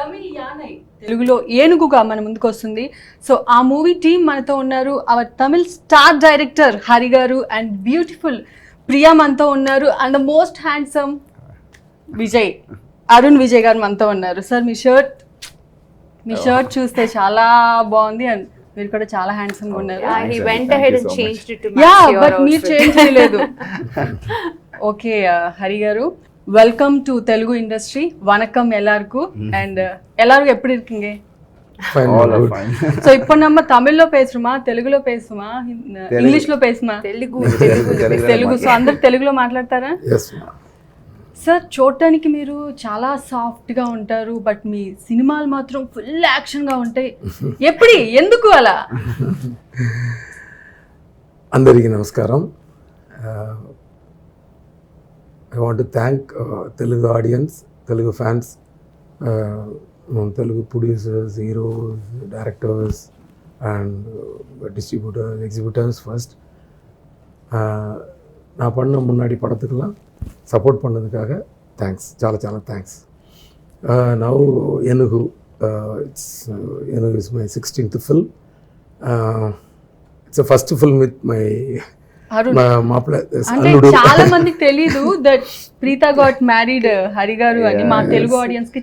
తమిళ్ యానై తెలుగులో ఏనుగుగా మన ముందుకు వస్తుంది. సో ఆ మూవీ టీమ్ మనతో ఉన్నారు. Our Tamil star director Hari garu and beautiful Priya మనతో ఉన్నారు. And the most handsome Vijay Arun Vijay garu మనతో ఉన్నారు. సార్ మీ షర్ట్ చూస్తే చాలా బాగుంది అండ్ మీరు కూడా చాలా హ్యాండ్సమ్ గా ఉన్నారు. He went ahead and changed it to match your but మీరు చేంజ్ చేయలేదు. ఓకే హరి గారు, வெல்கம் டு தெலுங்கு இண்டஸ்ட்ரி. வணக்கம் எல்லாருக்கும். அண்ட் எல்லாரும் எப்படி இருக்கீங்க? சோ இப்போ நம்ம தமிழ்ல பேசுறோமா, తెలుగులో பேசுமா, ఇంగ్లీష్లో பேசுமா? తెలుగు. సో అందరు తెలుగులో మాట్లాడతారా? సార్ చూడటానికి మీరు చాలా సాఫ్ట్ గా ఉంటారు, బట్ మీ సినిమాలు మాత్రం ఫుల్ యాక్షన్ గా ఉంటాయి. ఎందుకు అలా? అందరికీ నమస్కారం. I want to thank Telugu audience, Telugu fans, Telugu producers, heroes, directors and distributors, exhibitors first. நான் பண்ண முன்னாடி படத்துக்கெல்லாம் சப்போர்ட் பண்ணதுக்காக தேங்க்ஸ், చాలా thanks. Now Enugu, Enugu is my 16th film. It's the first film with my అంటే చాలా మందికి తెలీదు that Preetha got married Hari గారు అని. మా తెలుగు ఆడియన్స్ కి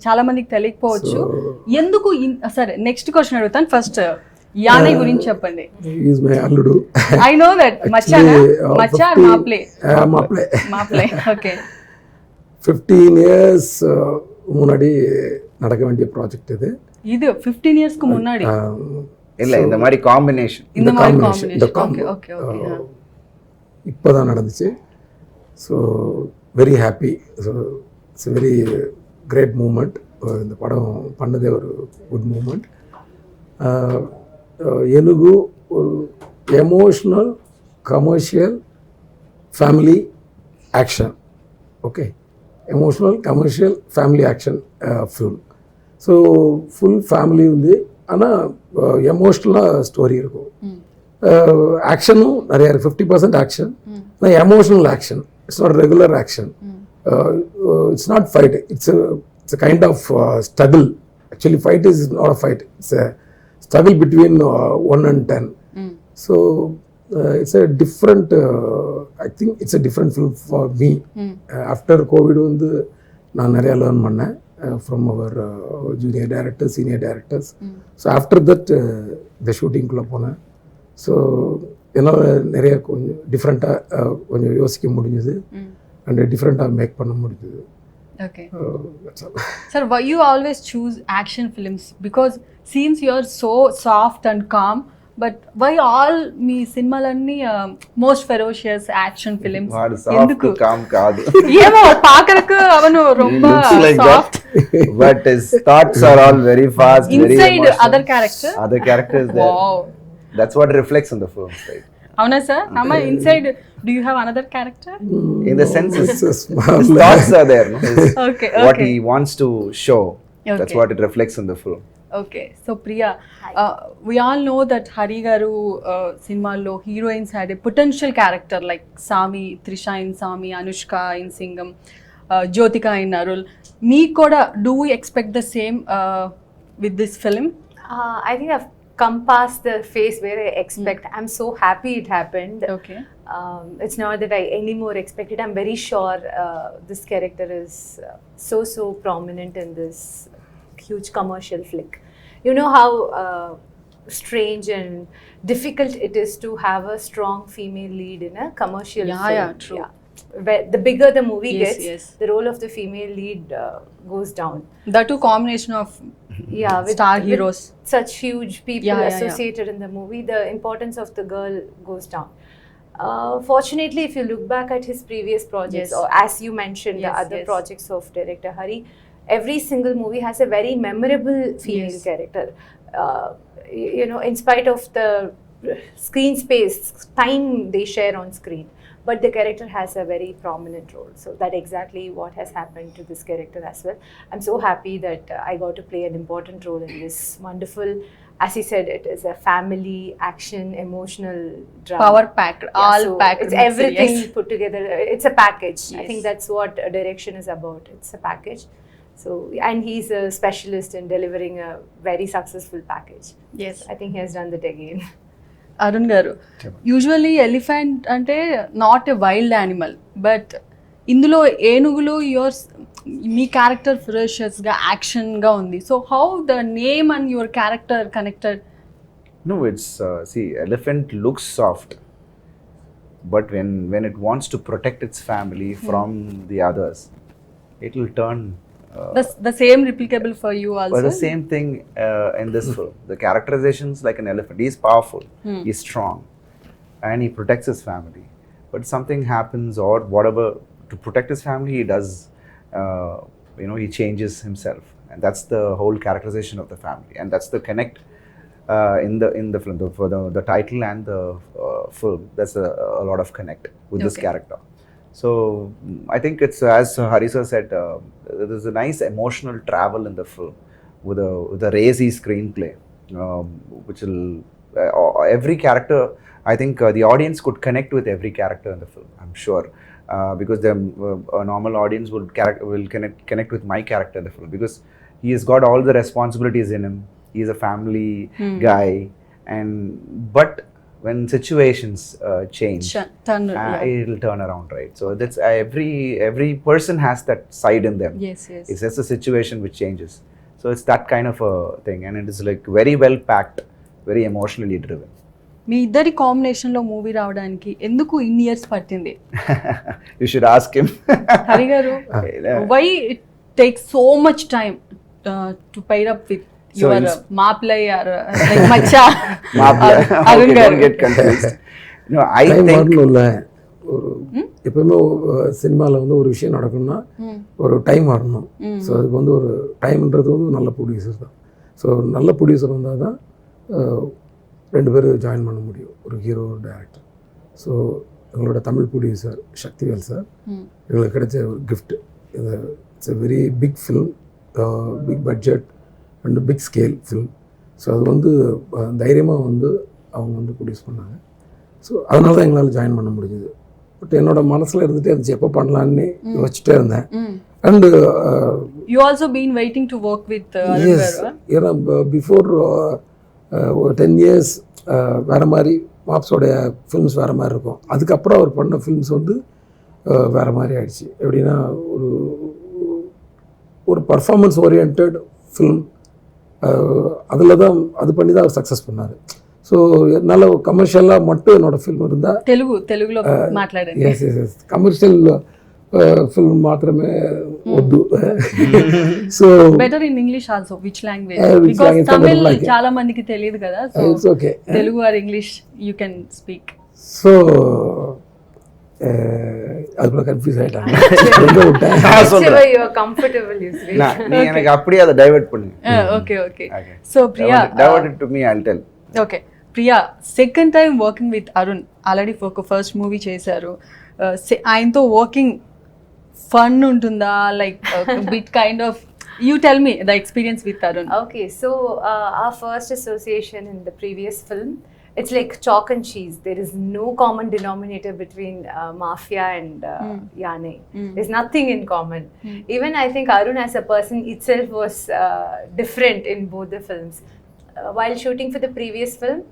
చాలా మందికి తెలియకపోవచ్చు. ఎందుకు? సరే, నెక్స్ట్ క్వశ్చన్ అడుగుతాను. ఫస్ట్ యానై గురించి చెప్పండి. ఈజ్ మై అల్లుడు. I know that. Maccha మాప్లే. Okay. 15 years முன்னாடி நடக்க வேண்டிய ப்ராஜெக்ட் இது 15 yearsக்கு முன்னாடி இல்ல, இந்த மாதிரி காம்பினேஷன் இப்போதான் நடந்துச்சு. So very happy. So it's very great moment. இந்த படம் பண்ணதே ஒரு குட் மூமெண்ட். எனுகு ஒரு emotional commercial family action. Okay, emotional commercial family action film. So full family வந்து, ஆனால் எமோஷ்னலாக ஸ்டோரி இருக்கும். ஆக்ஷனும் நிறையா இருக்குது. 50% ஆக்ஷன், ஆனால் emotional action. It's not regular action. It's not fight. It's kind of struggle. Actually fight is not a fight. It's a struggle between 1 and 10. So it's a different, I think it's a different film for me. After COVID வந்து நான் நிறையா learn பண்ணேன் from our junior directors, senior directors. So after that the shooting குள்ள போனேன். So என்னால் நிறைய கொஞ்சம் டிஃப்ரெண்ட்டாக கொஞ்சம் யோசிக்க முடிஞ்சது அண்ட் டிஃப்ரெண்ட்டாக மேக் பண்ண முடிஞ்சது. Okay. Sir, why you always choose action films? Because seems you are so soft and calm, but why all మీ సినిమాలన్నీ మోస్ట్ ఫెరోషియస్ యాక్షన్ ఫిల్మ్స్? ఎందుకు కామ్ కాదు? ఏమో పాకరకు అవను ரொம்ப soft, but his thoughts are all very fast, very inside other characters there. Wow, that's what reflects in the film, right? అవునా sir? అమ్మ inside do you have another character? In the sense his thoughts are there, no? Okay. What he wants to show, that's what it reflects in the film. Okay, so Priya, we all know that Hari garu cinema heroines had a potential character like Sami, Trisha in Sami, Anushka in Singham, Jyotika in Narul. Me koda, do we expect the same with this film? I think I've come past the phase where I expect. I'm so happy it happened. Okay. It's not that I anymore expect it. I'm very sure this character is so prominent in this huge commercial flick. You know how strange and difficult it is to have a strong female lead in a commercial film. Yeah, true. Yeah. Where the bigger the movie Yes. gets, the role of the female lead goes down. That too combination of with star heroes. With such huge people associated in the movie, the importance of the girl goes down. Fortunately, if you look back at his previous projects, or as you mentioned, the other projects of director Hari, every single movie has a very memorable female character. You know, in spite of the screen space, time they share on screen, but the character has a very prominent role. So that's exactly what has happened to this character as well. I'm so happy that I got to play an important role in this wonderful, as he said, it is a family action emotional drama, power packed, all packed, it's everything put together. It's a package. I think that's what direction is about. It's a package. So, and he's a specialist in delivering a very successful package. Yes. I think he has done that again. Arun గారు, usually elephant అంటే not a wild animal, but ఇందులో ఏనుగులో మీ character ఫిరోషియస్గా యాక్షన్గా ఉంది. So how the name and your character connected? No, it's see, elephant looks soft, but when it wants to protect its family from the others, it will turn. The same replicable for you also? But the same thing in this film. The characterization is like an elephant. He's powerful, he's strong, and he protects his family. But something happens or whatever, to protect his family, he does, he changes himself. And that's the whole characterization of the family. And that's the connect in the film. For the title and the film, there's a lot of connect with this character. So I think it's, as Hari sir said, there's a nice emotional travel in the film with a racy screenplay, which will every character. I think the audience could connect with every character in the film. I'm sure, because a normal audience will connect with my character in the film, because he has got all the responsibilities in him. He's a family guy, but when situations change, it'll turn around, right? So that's every person has that side in them. Yes. It's just a situation which changes. So it's that kind of a thing, and it is like very well packed, very emotionally driven. మీ ఇద్దరి కాంబినేషన్లో movie రావడానికి ఎందుకు ఇన్ని years పట్టింది? You should ask him. Hari గారు, why it takes so much time to pair up with your Maplay or like Macha? Arun garu, don't get confused. No, I think எப்பவுமே சினிமாவில் வந்து ஒரு விஷயம் நடக்கணும்னா ஒரு டைம் வரணும். ஸோ அதுக்கு வந்து ஒரு டைம்ன்றது வந்து நல்ல ப்ரொடியூசர் தான். ஸோ நல்ல ப்ரொடியூசர் வந்தால் தான் ரெண்டு பேரும் ஜாயின் பண்ண முடியும், ஒரு ஹீரோ ஒரு டைரக்டர். ஸோ எங்களோட தமிழ் ப்ரொடியூசர் சக்திவேல் சார் எங்களுக்கு கிடைச்ச ஒரு gift. It's a very big film, big budget and big scale film. So அது வந்து தைரியமாக வந்து அவங்க வந்து ப்ரொடியூஸ் பண்ணாங்க. ஸோ அதனால தான் எங்களால் ஜாயின் பண்ண முடிஞ்சுது. பட் என்னோட மனசில் இருந்துகிட்டே இருந்துச்சு எப்போ பண்ணலான்னு யோசிச்சுட்டே இருந்தேன். And you also been waiting to work with us, ஏன்னா பிஃபோர் ஒரு 10 years வேறு மாதிரி மாப்ஸோடைய ஃபில்ம்ஸ் வேறு மாதிரி இருக்கும். அதுக்கப்புறம் அவர் பண்ண ஃபில்ம்ஸ் வந்து வேறு மாதிரி ஆயிடுச்சு. எப்படின்னா ஒரு பர்ஃபார்மன்ஸ் ஓரியன்ட் ஃபில்ம், அதில் தான் அது பண்ணி தான் அவர் சக்ஸஸ் பண்ணார். ஸோ நல்ல கமர்ஷியலாக மட்டும் என்னோடய ஃபில்ம் இருந்தால் తెలుగులో మాట్లాడండి. ఎస్ కమర్షియల్ ఫిల్మ్ మాత్రమే వద్దు. So better in English also, which language? Because Tamil చాలా మందికి తెలియదు కదా. So it's okay, Telugu or English you can speak. So அதுக்குள்ள கன்ஃபியூஸ் ஆயிட்டாங்க. You are comfortable, you see. நீ எனக்கு அப்படியே அதை டைவர்ட் பண்ணு. Okay. So Priya, divert it to me, I'll tell. Okay Priya, second time working with Arun. Already ఒక ఫస్ట్ మూవీ చేశారు. ఆయనతో వర్కింగ్ ఫన్ ఉంటుందా? Like bit kind of, you tell me the experience with Arun. Okay, so our first association in the previous film, it's like chalk and cheese. There is no common denominator between Mafia and Yane. There's nothing in common. Even I think Arun as a person itself was different in both the films. While shooting for the previous film,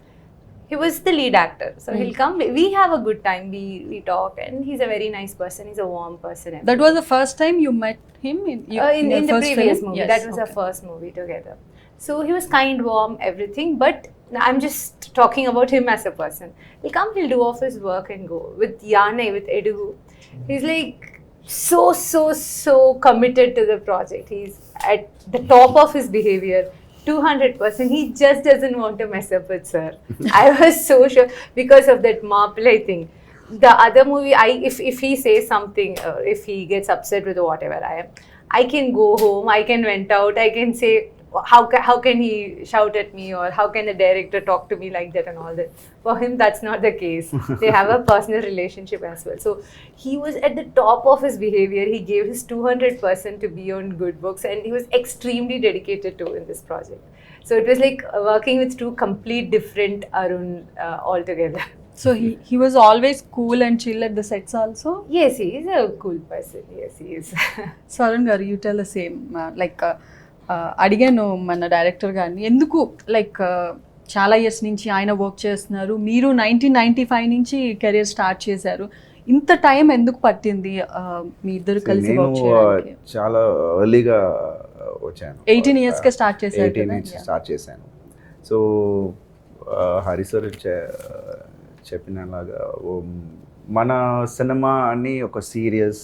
he was the lead actor. So he'll come, we have a good time, we talk, and he's a very nice person, he's a warm person. That was the first time you met him in the previous film? movie. Yes, that was our first movie together. So he was kind, warm, everything, but I'm just talking about him as a person. He'll come, he'll do off his work and go. With Yane, with Enugu, he's like so committed to the project. He's at the top of his behavior, 200%. He just doesn't want to mess up with sir. I was so sure because of that Maplay thing. The other movie, if he says something, if he gets upset with whatever I can go home, I can vent out, I can say how can he shout at me, or how can the director talk to me like that and all that. For him, that's not the case. They have a personal relationship as well. So he was at the top of his behavior. He gave his 200% to be on good books, and he was extremely dedicated to in this project. So it was like working with two complete different Arun altogether. So he was always cool and chill at the sets also. Yes, he is a cool person. Yes, he is. So Arun garu, you tell the same. అడిగాను మన director గారిని, ఎందుకు like చాలా years నుంచి ఆయన work చేస్తున్నారు, మీరు 1995 నుంచి కెరీర్ స్టార్ట్ చేశారు, ఇంత టైం ఎందుకు పట్టింది మీ ఇద్దరు కలిసి వర్క్ చేయడానికి? చాలా ఎర్లీగా వచ్చాను. 18 years కే స్టార్ట్ చేశారు. 18 నుంచి స్టార్ట్ చేశాను. సో హరి సార్ చెప్పినలాగా మన సినిమా అన్ని ఒక సీరియస్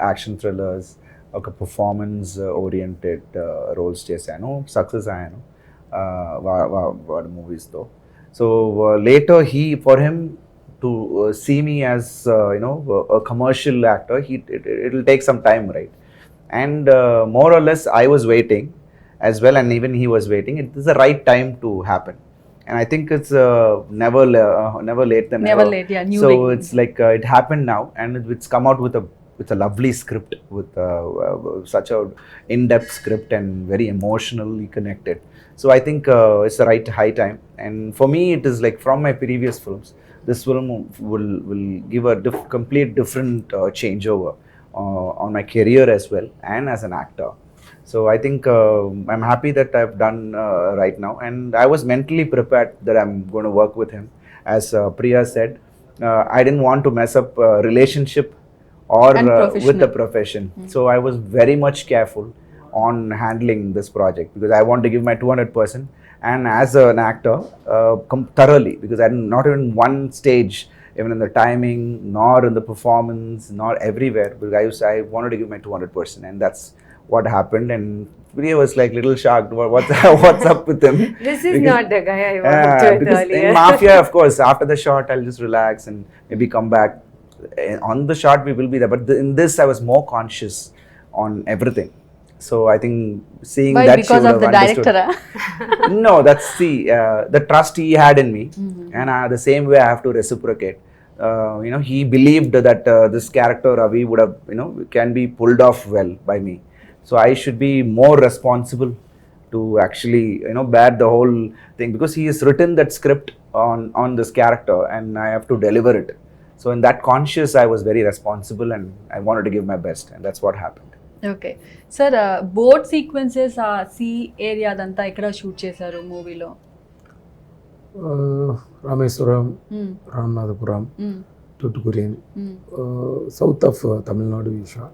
యాక్షన్ థ్రిల్లర్స్, ఒక పర్ఫార్మెన్స్ ఓరియంటెడ్ రోల్స్ చేశాను, సక్సెస్ అయ్యాను వాడి మూవీస్తో. So later for him to see me as commercial actor, it will take some time, right? And more or less I was waiting as well, and even he was waiting. It is the right time to happen, and I think it's never late than Never never. late, yeah, new So beginning. it's like it happened now, and it's come out with a lovely script, with such a in-depth script and very emotionally connected. So I think it's the right high time, and for me it is like from my previous films, this film will give a complete different changeover on my career as well, and as an actor. So I think I'm happy that I've done right now, and I was mentally prepared that I'm going to work with him. As Priya said, I didn't want to mess up relationship or And with the profession. So I was very much careful on handling this project, because I want to give my 200%, and as an actor thoroughly, because I'm not even one stage, even in the timing, nor in the performance, nor everywhere, because I wanted to give my 200%, and that's what happened. And Priya was like little shocked, what's up with him? This is not the guy I worked with because earlier. in Mafia, of course, after the shot I'll just relax and maybe come back. On the shot we will be there, but in this I was more conscious on everything. So I think seeing Why? that Because she would of the have understood. director? No, that's the trust he had in me, and the same way I have to reciprocate. He believed that this character Ravi would have, can be pulled off well by me. So I should be more responsible to actually, bear the whole thing, because he has written that script on this character, and I have to deliver it. So in that conscious, I was very responsible, and I wanted to give my best, and that's what happened. Okay sir, boat sequences ఆ sea area అదంతా ఎక్కడ shoot చేశారు మూవీలో? Rameswaram, Ramanathapuram, Tuticorin, south of Tamil Nadu ఈషా.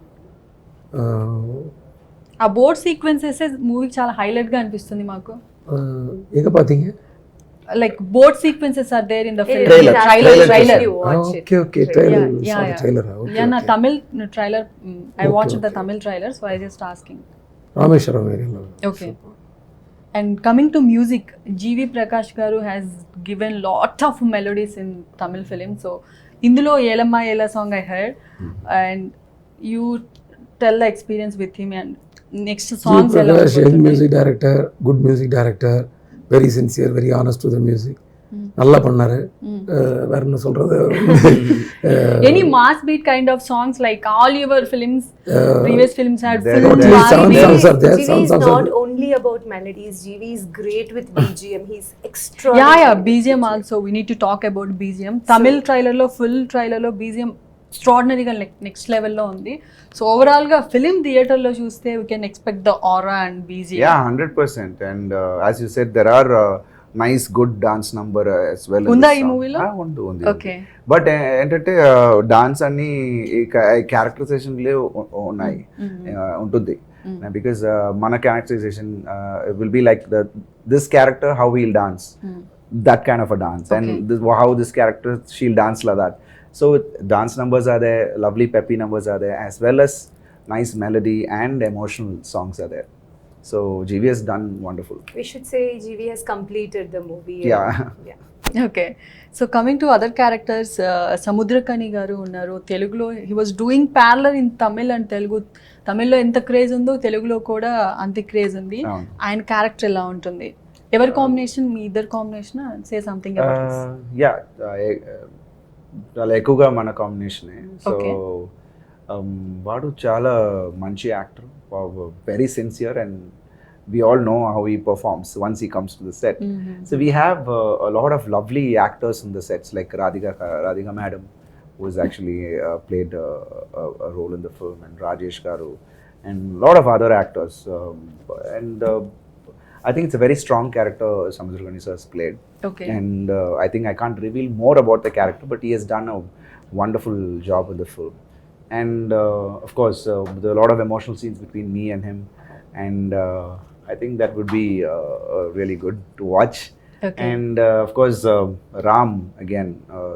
ఆ boat sequences మూవీకి చాలా highlight గా అనిపిస్తుంది మాకు. எங்க பாத்தீங்க? Like boat sequences are there in the film. Trailer. Trailer. You watch it. Okay, trailer. Yeah. Sorry, trailer. Okay. Yeah, na Tamil trailer. I watched the okay. Tamil trailer, so I just asking. Rameswaram ఏరియాలో. Okay. And coming to music, GV Prakash garu has given lot of melodies in Tamil film. So indulo Elamma Ela song I heard, and you tell the experience with him and next songs. Prakash, young music director, good music director, very sincere, very honest to the music. நல்லா பண்ணாரு. வேற என்ன சொல்றது? Any mass beat kind of songs, like all your films, previous films had full Totally mass sound beat. songs are there. GV Sound is songs are not there. only about melodies. GV is great with BGM. He's extraordinary. Yeah, BGM also. We need to talk about BGM. Tamil trailer lo, full trailer lo BGM extraordinary గా next లెవెల్లో ఉంది. So overall గా film theatre లో చూస్తే we can expect the aura and BGM. Yeah, 100%. And as you said, there are nice good dance number as well. ఉందా ఈ మూవీలో? ఉంది. ఓకే. బట్ ఏంటంటే డాన్స్ అన్ని క్యారెక్టరైజేషన్ ఉన్నాయి, ఉంటుంది. బికాస్ మన characterization will be like this character how he'll dance, that kind of a dance, and how this character she'll dance like that. So dance numbers are there, lovely peppy numbers are there, as well as nice melody and emotional songs are there. So GV has done wonderful. We should say GV has completed the movie. Yeah. Okay. So coming to other characters, Samuthirakani గారు ఉన్నారు తెలుగులో. He was doing parallel in Tamil and Telugu. తమిళ్లో ఎంత craze ఉందో తెలుగులో కూడా అంతే craze ఉంది. ఆయన క్యారెక్టర్ ఎలా ఉంటుంది? ఎవరి కాంబినేషన్? మీ ఇద్దరు combination? Say something about this. Yeah, చాలా ఎక్కువగా మన కాంబినేషనే. సో వాడు చాలా మంచి actor, very sincere, and we all know how he performs once he comes to the set. So we have a lot of lovely actors in the sets, like Radhika Madam, who has actually played a role in the film, and Rajesh Garu, and a lot of other actors. I think it's a very strong character Samudragani sir has played. Okay. And I think I can't reveal more about the character, but he has done a wonderful job in the film. And of course, there are a lot of emotional scenes between me and him, and I think that would be really good to watch. Okay. And of course, Ram again,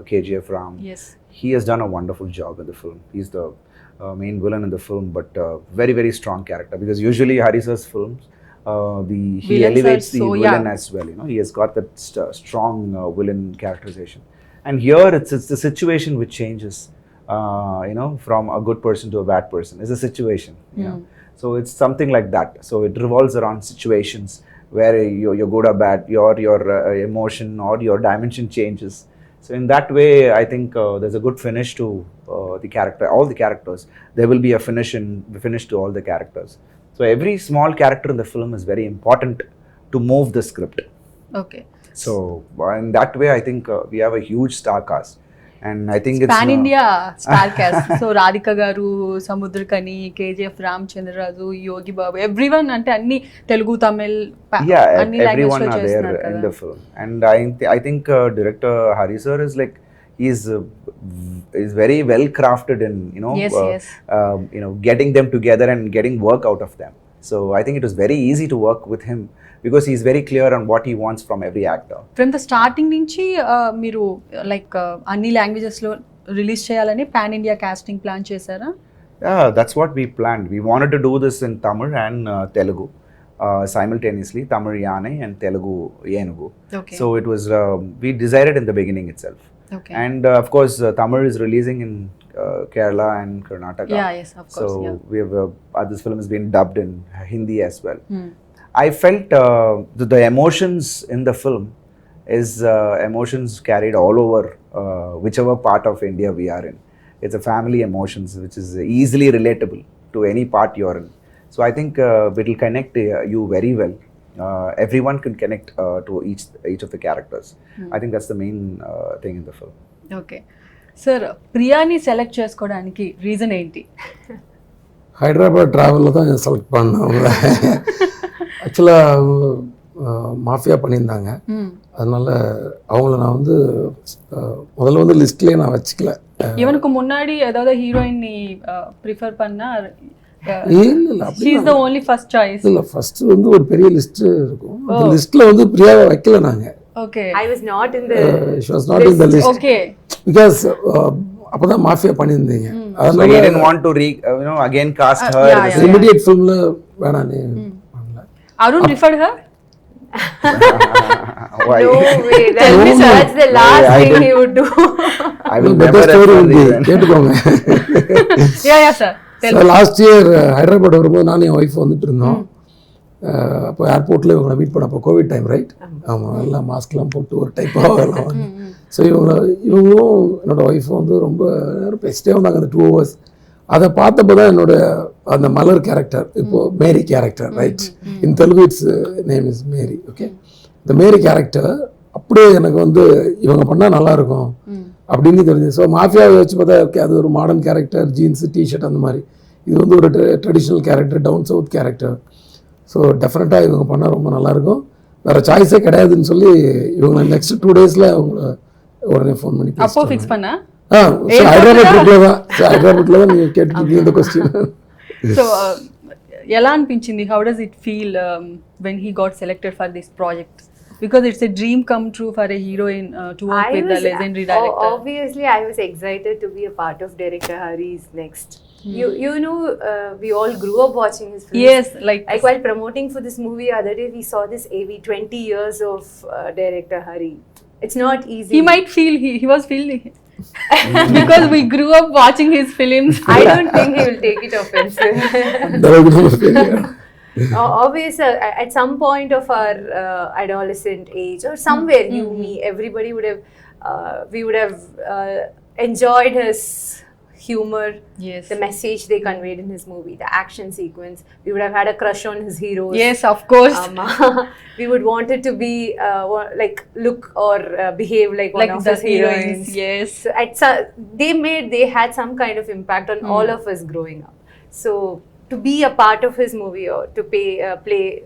KGF Ram. Yes. He has done a wonderful job in the film. He's the main villain in the film, but very, very strong character, because usually Hari sir's films, he Villains elevates are the so, villain yeah. as well. You know, he has got that strong villain characterization. And here it's the situation which changes. You know, from a good person to a bad person. It's a situation. You know, so it's something like that. So it revolves around situations where you're good or bad, your emotion or your dimension changes. So in that way, I think there's a good finish to the character, all the characters. There will be a finish to all the characters. So every small character in the film is very important to move the script. Okay. So in that way, I think we have a huge star cast. And I think it's Pan India star cast. So Radhika Garu, Samudragani, KGF Ram, Chandraju, Yogi Babu, everyone ante anni Telugu, Tamil, anni everyone language are there in the film. And I think director Hari sir is like, he's very well crafted in, you know, Yes. You know, getting them together and getting work out of them. So I think it was very easy to work with him, because he's very clear on what he wants from every actor. From the starting నుంచి మీరు like అన్ని languages లో release చేయాలని pan India casting plan చేశారా? Yeah, that's what we planned. We wanted to do this in Tamil and Telugu simultaneously, Tamil Yane and Telugu Enugu. Okay. So it was, we decided in the beginning itself. Okay. And of course, Tamil is releasing in Kerala and Karnataka. Yeah, yes, of course. So Yeah. we have this film has been dubbed in Hindi as well. I felt the emotions in the film is emotions carried all over whichever part of India we are in. It's a family emotions which is easily relatable to any part you're in. So I think it will connect you very well. Everyone can connect to each of the characters. I think that's the main thing in the film. Okay sir, ప్రియాని select చేసుకోవడానికి reason ఏంటి? ஹைதராபாத் ட்ராவலில் தான் select பண்ணேன் அவங்கள. ஆக்சுவலாக mafia பண்ணியிருந்தாங்க. அதனால் அவங்கள நான் வந்து முதல்ல வந்து லிஸ்ட்லேயே நான் வச்சுக்கல. இவனுக்கு முன்னாடி ஏதாவது ஹீரோயின் நீ ப்ரிஃபர் பண்ணா? இல்லை அப்படி she is the only first choice. இல்லை, ஃபஸ்ட்டு வந்து ஒரு பெரிய லிஸ்ட்டு இருக்கும். அந்த லிஸ்ட்டில் வந்து பிரியாவை வைக்கல நாங்கள். Okay. I was not in the she was not in the list. Okay. Because அப்பதான் மாஃபியா பண்ணியிருந்தீங்க. So he didn't want to again cast her. Immediate ஃபிலிம்ல வேணானே பண்ணல. Arun referred her? Why? No way. That's the last thing he would do. I will better never story refer will be even. கேட்டுக்கோங்க. Yeah sir. Last year Hyderabad வரும்போது நானும் என் wife வந்துட்டு இருந்தோம். அப்போ ஏர்போர்ட்டில் இவங்களை மீட் பண்ண, அப்போ கோவிட் டைம் ரைட். ஆமாம், எல்லாம் மாஸ்க்லாம் போட்டு ஒரு டைப்பாக எல்லாம் வந்து. ஸோ இவங்களும் என்னோட ஒய்ஃபும் வந்து ரொம்ப நேரம் பேசிட்டே வந்தாங்க அந்த 2 hours. அதை பார்த்தப்போ தான் என்னோட அந்த மலர் கேரக்டர், இப்போது Mary character right, in Telugu it's name is Mary. Okay, இந்த மேரி கேரக்டர் அப்படியே எனக்கு வந்து இவங்க பண்ணால் நல்லாயிருக்கும் அப்படின்னு தெரிஞ்சது. ஸோ மாஃபியாவை வச்சு பார்த்தா ஓகே, அது ஒரு மாடர்ன் கேரக்டர், ஜீன்ஸு டிஷர்ட் அந்த மாதிரி. இது வந்து ஒரு traditional character, town south character. So டெஃபினட்டாக இவங்க பண்ணால் ரொம்ப நல்லாயிருக்கும், வேறு சாய்ஸே கிடையாதுன்னு சொல்லி இவங்க நெக்ஸ்ட் 2 daysல அவங்கள உடனே ஃபோன் பண்ணி அப்போ ஃபிக்ஸ் பண்ணா? ஹைதராபாத்ல தான் நீங்கள் கேட்டுருக்கீங்க இந்த கொஸ்டின். సో ఎలా అనిపించింది? How does it feel when he got selected for this project? Because it's a dream come true for a heroine to work with the legendary director. Obviously, I was excited to be a part of director Hari's next. You know, we all grew up watching his films. Yes, like while promoting for this movie, other day we saw this AV 20 years of director Hari. It's not easy. He might feel he was feeling because we grew up watching his films. I don't think he will take it offensive. Obviously, at some point of our adolescent age or somewhere, me, everybody would have, we would have enjoyed his humor, Yes. the message they conveyed in his movie, the action sequence. We would have had a crush on his heroes. Yes, of course. We would want it to be like look or behave like one Like of the his heroines. Yes. So they had some kind of impact on all of us growing up. So to be a part of his movie or to play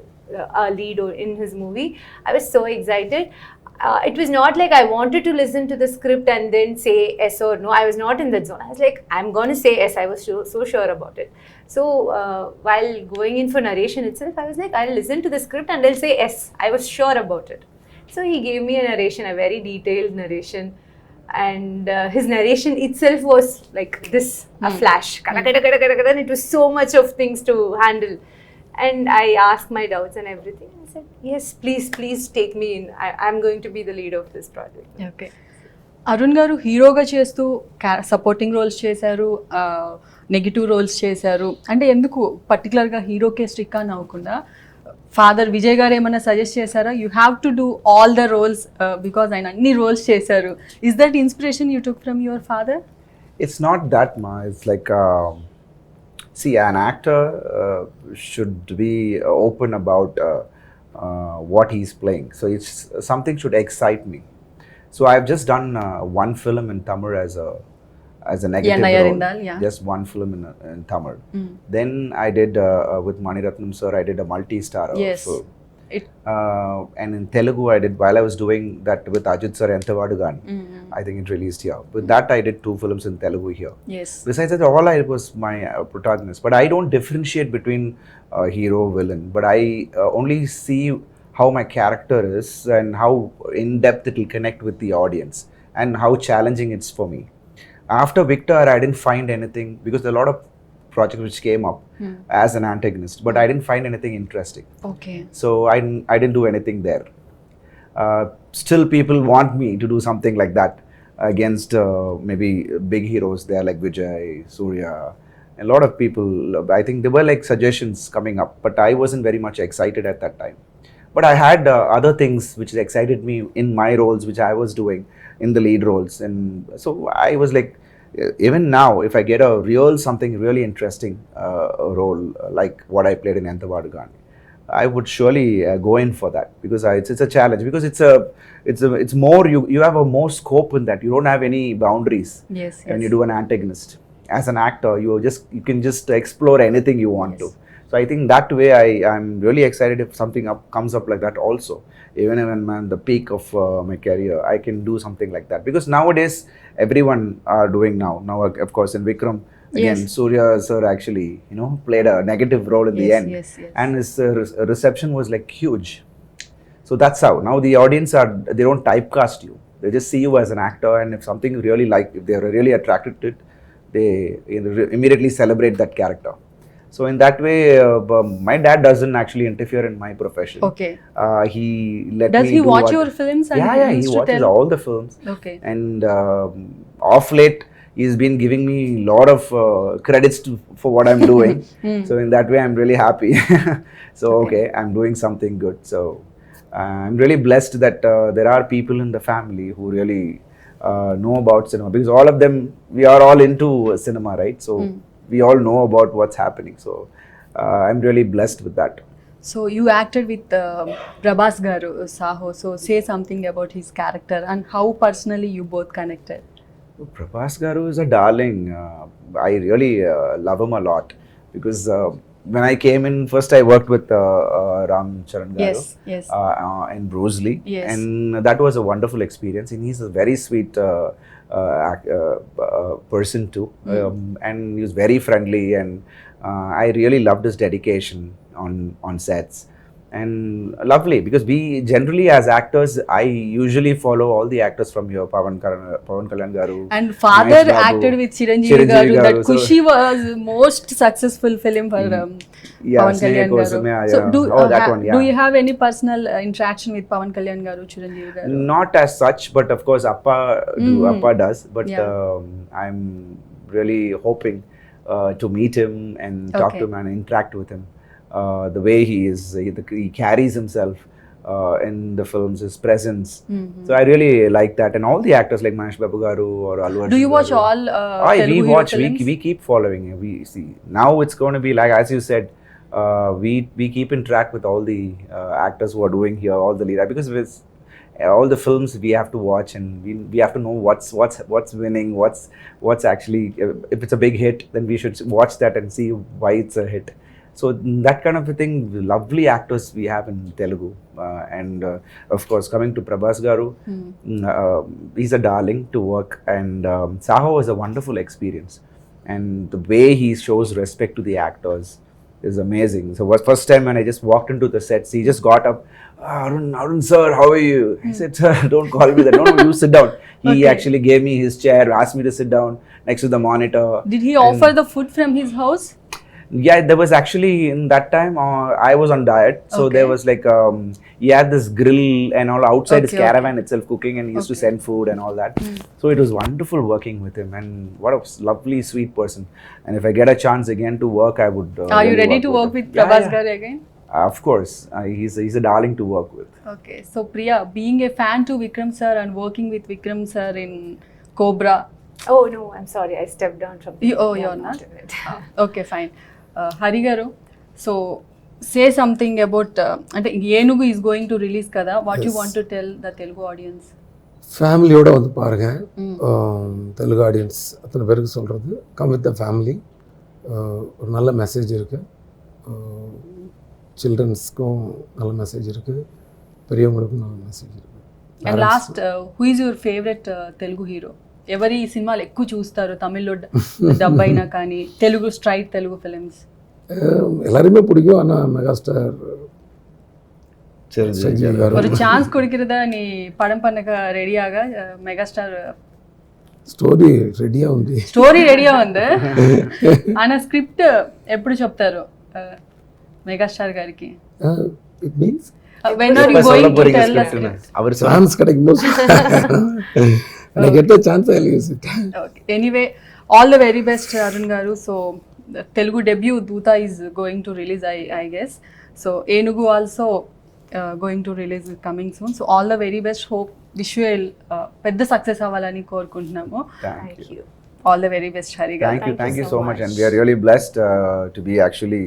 a lead in his movie, I was so excited. It was not like I wanted to listen to the script and then say yes or no. I was not in that zone. I was like, I'm going to say yes. I was so sure about it. So while going in for narration itself, I was like, I'll listen to the script and I'll say yes. I was sure about it. So he gave me a narration, a very detailed narration. And his narration itself was like this, a flash. And it was so much of things to handle. And I asked my doubts and everything. I said, yes, please take me in. I'm going to be the lead of this project. Okay Arun గారు హీరోగా చేస్తూ supporting roles చేశారు, negative roles చేశారు. అంటే ఎందుకు పర్టికులర్గా హీరోకే stick అని అవ్వకుండా ఫాదర్ విజయ్ గారు ఏమైనా సజెస్ట్ చేశారా? You have to do all the roles because ఆయన అన్ని రోల్స్ చేశారు. Is that inspiration you took from your father? It's not that, ma. It's like, see, an actor should be open about what he's playing. So it's something should excite me. So I've just done one film in Tamil as a negative role. Just one film in Tamil. Then I did with Maniratnam sir. I did a multi-star film. And in Telugu, I did, while I was doing that with Ajit sir and Tavadugani, I think it released here. With that, I did 2 films in Telugu here. Yes. Besides that, all I was my protagonist. But I don't differentiate between hero, villain. But I only see how my character is and how in depth it will connect with the audience and how challenging it's for me. After Victor, I didn't find anything because there are a lot of projects which came up as an antagonist, but I didn't find anything interesting. Okay. So I didn't do anything there. Still, people want me to do something like that against maybe big heroes there like Vijay, Surya. A lot of people, I think there were like suggestions coming up, but I wasn't very much excited at that time. But I had other things which excited me in my roles, which I was doing in the lead roles. And so I was like, even now, if I get a something really interesting role like what I played in Antavadugani, I would surely go in for that because it's a challenge, because it's more, you have a more scope in that. You don't have any boundaries. Yes. When you do an antagonist. As an actor, you can just explore anything you want to. So I think that way I'm really excited if something comes up like that also. Even when I'm at the peak of my career, I can do something like that. Because nowadays, everyone are doing now. Now, of course, in Vikram, again, Surya sir actually, played a negative role in the end. Yes. And his reception was like huge. So that's how. Now the audience they don't typecast you. They just see you as an actor, and if something really if they're really attracted to it, they immediately celebrate that character. So in that way, my dad doesn't actually interfere in my profession. Okay. He let Does me he do watch your films? And yeah, he watches all the films. Okay. And off late, he's been giving me a lot of credits for what I'm doing. So in that way, I'm really happy. So okay, I'm doing something good. So I'm really blessed that there are people in the family who really know about cinema, because all of them, we are all into cinema, right? So we all know about what's happening. So I'm really blessed with that. So you acted with Prabhas garu Saho. So say something about his character and how personally you both connected. Prabhas garu is a darling. I really love him a lot because when I came in, first I worked with Ram Charan garu and Bruce Lee. Yes. And that was a wonderful experience. And he's a very sweet person too, and he was very friendly, and I really loved his dedication on sets. And lovely, because we generally as actors, I usually follow all the actors from here, Pawan Kalyan garu, and father acted with Chiranjeevi garu. That Kushi was most successful film for Pawan Kalyan garu. So do you have any personal interaction with Pawan Kalyan garu, Chiranjeevi garu? Not as such, but of course Appa does. But I'm really hoping to meet him and talk to him and interact with him. The way he is, he carries himself in the films, his presence. So I really like that, and all the actors like Mahesh Babu garu or Allu Arjun. Do you watch garu. all We Telugu hero watch. films? We keep following. We see now it's going to be like, as you said, we keep in track with all the actors who are doing here, all the lead, because with all the films we have to watch, and we have to know what's winning, what's actually, if it's a big hit, then we should watch that and see why it's a hit. So that kind of a thing, lovely actors we have in Telugu, and of course coming to Prabhas garu, he's a darling to work, and Saho is a wonderful experience, and the way he shows respect to the actors is amazing. So was first time when I just walked into the sets, he just got up, Arun sir, how are you? I said, sir, don't call me that. No, you sit down. He Okay. actually gave me his chair, asked me to sit down next to the monitor. Did he And offer the food from his house? Yeah, there was actually, in that time I was on diet, so Okay. there was like he had this grill and all outside his Okay, caravan itself cooking, and he used to Okay. send food and all that. So it was wonderful working with him, and what a lovely sweet person. And if I get a chance again to work, I would Are you really ready to work him. with Yeah, Prabhas yeah. garu again? Of course, he's a darling to work with. Okay, so Priya, being a fan to Vikram sir and working with Vikram sir in Cobra. Oh no, I'm sorry, I stepped down from. You're I'm not? in it. Okay, fine. Hari garu, so say something about అంటే ఏనుగు is going to release కదా, what you Yes. want to tell the Telugu audience? ஃபேமிலியோட வந்து பாருங்க. Telugu audience அத்தனை பேருக்கு சொல்கிறது, come with the family. ஒரு நல்ல மெசேஜ் இருக்குது, சில்ட்ரன்ஸ்க்கும் நல்ல மெசேஜ் இருக்குது, பெரியவங்களுக்கும் நல்ல மெசேஜ் இருக்குது. And last, who is your favorite Telugu hero? ఎవరి సినిమాలు ఎక్కువ చూస్తారు తమిళ్లో డబ్ అయినా కానీ, తెలుగు స్ట్రైట్ తెలుగు ఫిలిమ్స్? எல்லாருமே பிடிக்கும், ஆனால் மெகாஸ்டார் சிரஞ்சீவி గారు. ஒரு ಚಾನ್ಸ್ ಕೊಡಿಕಿರದ ನೀ ಪಡಂ ಪನ್ನಕ ರೆಡಿಯಾಗ ಮೆಗಾಸ್ಟಾರ್ స్టోరీ రెడీగా ఉంది. స్టోరీ రెడీగా ఉంది, ఆయన స్క్రిప్ట్ ఎప్పుడు చెప్తారు మెగాస్టార్ గారికి? It means when are you இப்ப going சொல்ல to போறீங்க tell the script னு. script? அவர் சொல்ல ఛాన్స్ கிடைக்கும்போது when I get a chance I'll use it. Okay, anyway, all the very best Arun garu. So the Telugu debut Doota is going to release, I guess. So Enugu also going to release coming soon. So all the very best, hope wish you పెద్ద success అవ్వాలని కోరుకుంటున్నాము. Thank you. All the very best Hari garu. Thank you so much, and we are really blessed to be actually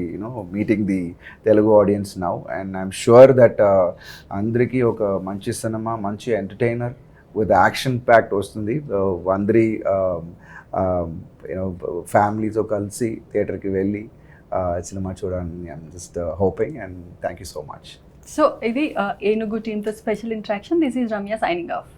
meeting the Telugu audience now, and I'm sure that andriki oka manchi cinema, manchi entertainer with action packed vastundi. Andri families o kalsi theater ki velli cinema chudani. I'm just hoping, and thank you so much. So ఇది Enugu team to special interaction. This is Ramya signing off.